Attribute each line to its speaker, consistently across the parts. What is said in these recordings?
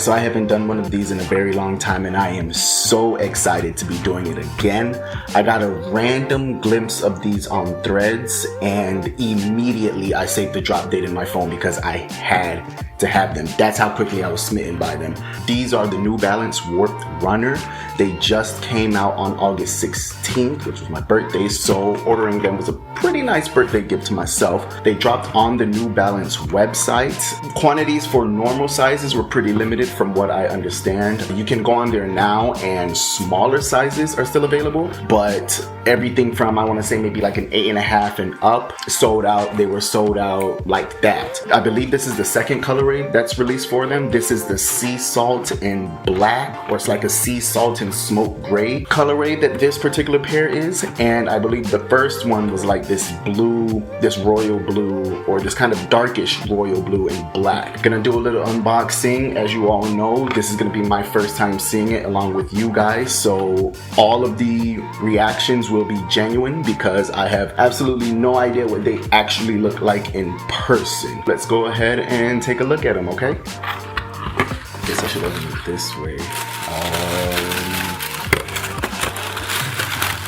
Speaker 1: so I haven't done one of these in a very long time, and I am so excited to be doing it again. I got a random glimpse of these on Threads, and immediately I saved the drop date in my phone because I had to have them. That's how quickly I was smitten by them. These are the New Balance Warped Runner. They just came out on August 16th, which was my birthday, so ordering them was a pretty nice birthday gift to myself. They dropped on the New Balance website. Quantities for normal sizes were pretty limited from what I understand. You can go on there now and smaller sizes are still available, but everything from, I want to say maybe like an 8.5 and up sold out. They were sold out like that. I believe this is the second colorway that's released for them. This is the Sea Salt in black, or it's like a Sea Salt in smoke gray colorway that this particular pair is. And I believe the first one was like this blue, this royal blue, or this kind of darkish royal blue and black. Gonna do a little unboxing. As you all know, this is gonna be my first time seeing it along with you guys, so all of the reactions will be genuine because I have absolutely no idea what they actually look like in person. Let's go ahead and take a look at them, okay? I guess I should open it this way.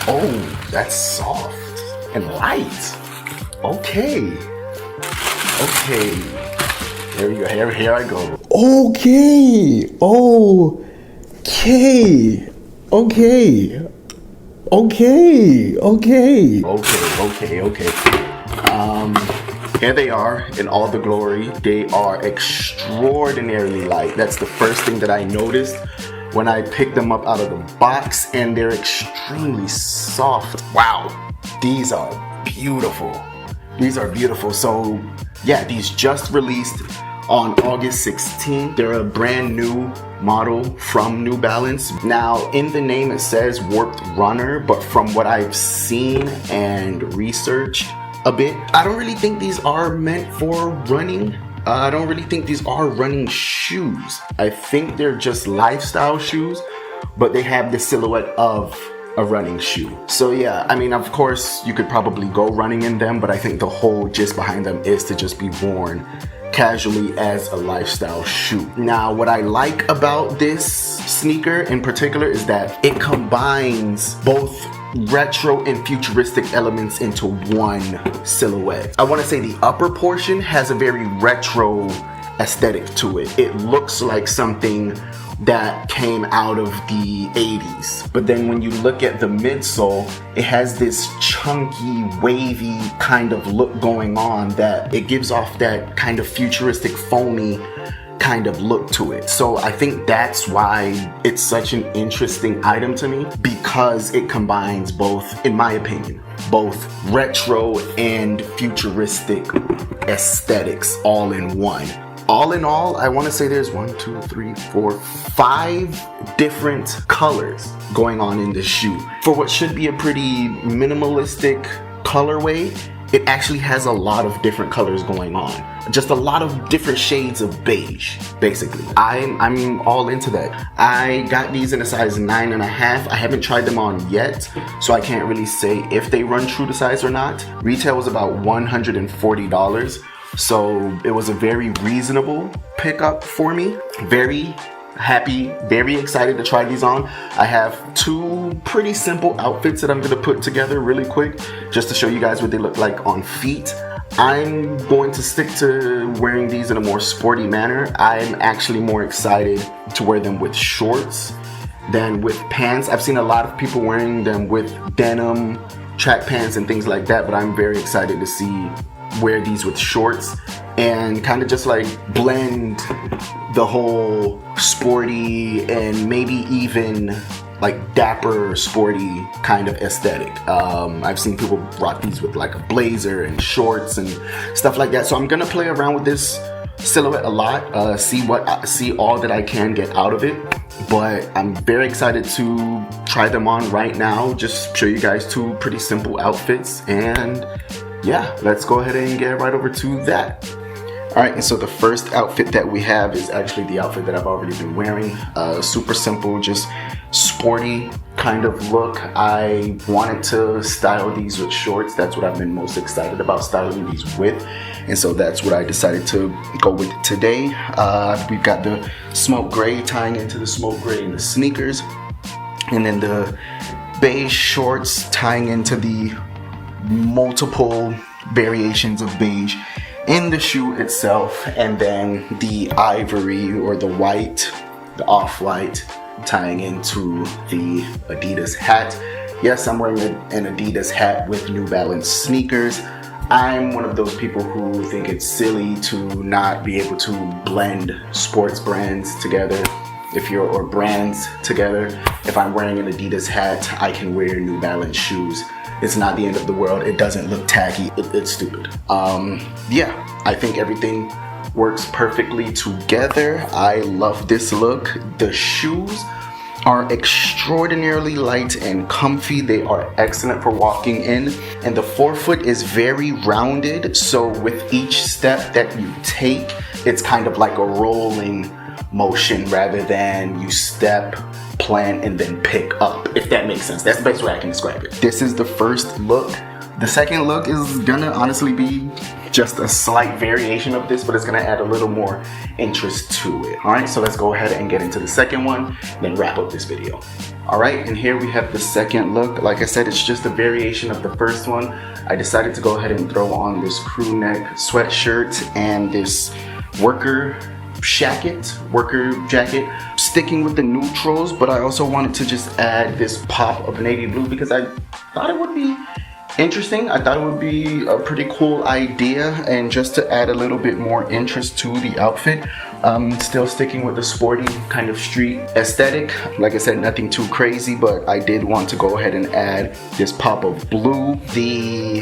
Speaker 1: Oh, that's soft and light. Okay. There we go. Here I go. Okay. Here they are in all the glory. They are extraordinarily light. That's the first thing that I noticed when I picked them up out of the box, and they're extremely soft. Wow, these are beautiful. So yeah, these just released on August 16th. They're a brand new model from New Balance. Now, in the name it says Warped Runner, but from what I've seen and researched a bit, I don't really think these are meant for running. I don't really think these are running shoes. I think they're just lifestyle shoes, but they have the silhouette of a running shoe. So yeah, I mean, of course, you could probably go running in them, but I think the whole gist behind them is to just be worn casually as a lifestyle shoe. Now, what I like about this sneaker in particular is that it combines both retro and futuristic elements into one silhouette. I want to say the upper portion has a very retro aesthetic to it. It looks like something that came out of the 80s. But then when you look at the midsole, it has this chunky, wavy kind of look going on that it gives off that kind of futuristic, foamy kind of look to it. So I think that's why it's such an interesting item to me, because it combines both, in my opinion, both retro and futuristic aesthetics all in one. All in all, I want to say there's 5 different colors going on in this shoe. For what should be a pretty minimalistic colorway, it actually has a lot of different colors going on. Just a lot of different shades of beige, basically. I'm all into that. I got these in a size 9.5. I haven't tried them on yet, so I can't really say if they run true to size or not. Retail was about $140. So it was a very reasonable pickup for me. Very happy, very excited to try these on. I have 2 pretty simple outfits that I'm gonna put together really quick just to show you guys what they look like on feet. I'm going to stick to wearing these in a more sporty manner. I'm actually more excited to wear them with shorts than with pants. I've seen a lot of people wearing them with denim, track pants and things like that, but I'm very excited to wear these with shorts and kind of just like blend the whole sporty and maybe even like dapper sporty kind of aesthetic. I've seen people rock these with like a blazer and shorts and stuff like that. So I'm gonna play around with this silhouette a lot, see all that I can get out of it. But I'm very excited to try them on right now. Just show you guys 2 pretty simple outfits, and yeah, let's go ahead and get right over to that. Alright, and so the first outfit that we have is actually the outfit that I've already been wearing. Super simple, just sporty kind of look. I wanted to style these with shorts. That's what I've been most excited about styling these with. And so that's what I decided to go with today. We've got the smoke gray tying into the smoke gray in the sneakers. And then the beige shorts tying into the multiple variations of beige in the shoe itself. And then the ivory or the white, the off-white, tying into the Adidas hat. Yes, I'm wearing an Adidas hat with New Balance sneakers. I'm one of those people who think it's silly to not be able to blend sports brands together. Or brands together. If I'm wearing an Adidas hat, I can wear New Balance shoes. It's not the end of the world. It doesn't look tacky. It's stupid. Yeah, I think everything works perfectly together. I love this look. The shoes are extraordinarily light and comfy. They are excellent for walking in, and the forefoot is very rounded, so with each step that you take, it's kind of like a rolling motion rather than you step, plant, and then pick up, if that makes sense. That's the best way I can describe it. This is the first look. The second look is gonna honestly be just a slight variation of this, but it's gonna add a little more interest to it. All right, so let's go ahead and get into the second one, then wrap up this video. All right, and here we have the second look. Like I said, it's just a variation of the first one. I decided to go ahead and throw on this crew neck sweatshirt and this worker jacket, sticking with the neutrals, but I also wanted to just add this pop of navy blue because I thought it would be interesting. I thought it would be a pretty cool idea, and just to add a little bit more interest to the outfit. Still sticking with the sporty kind of street aesthetic. Like I said, nothing too crazy, but I did want to go ahead and add this pop of blue. The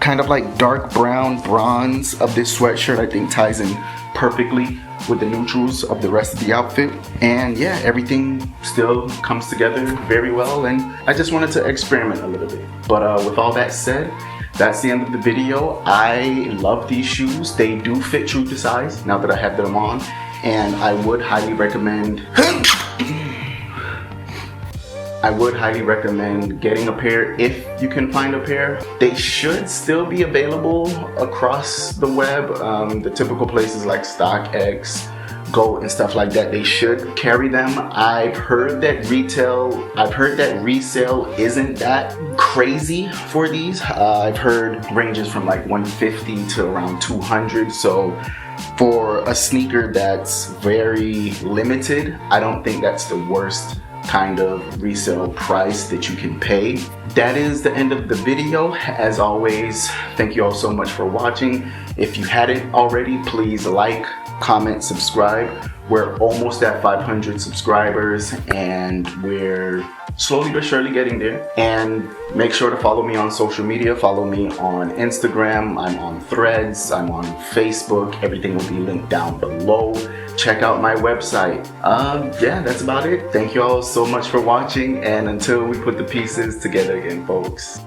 Speaker 1: kind of like dark brown bronze of this sweatshirt I think ties in perfectly with the neutrals of the rest of the outfit. And yeah, everything still comes together very well, and I just wanted to experiment a little bit. But with all that said, that's the end of the video. I love these shoes. They do fit true to size now that I have them on, and I would highly recommend getting a pair if you can find a pair. They should still be available across the web. The typical places like StockX, Go, and stuff like that, they should carry them. I've heard that resale isn't that crazy for these. I've heard ranges from like 150 to around 200. So for a sneaker that's very limited, I don't think that's the worst kind of resale price that you can pay. That is the end of the video. As always, thank you all so much for watching. If you hadn't already, please like, comment, subscribe. We're almost at 500 subscribers, and we're slowly but surely getting there. And make sure to follow me on social media. Follow me on Instagram. I'm on Threads. I'm on Facebook. Everything will be linked down below. Check out my website. Yeah, that's about it. Thank you all so much for watching, and until we put the pieces together again, folks.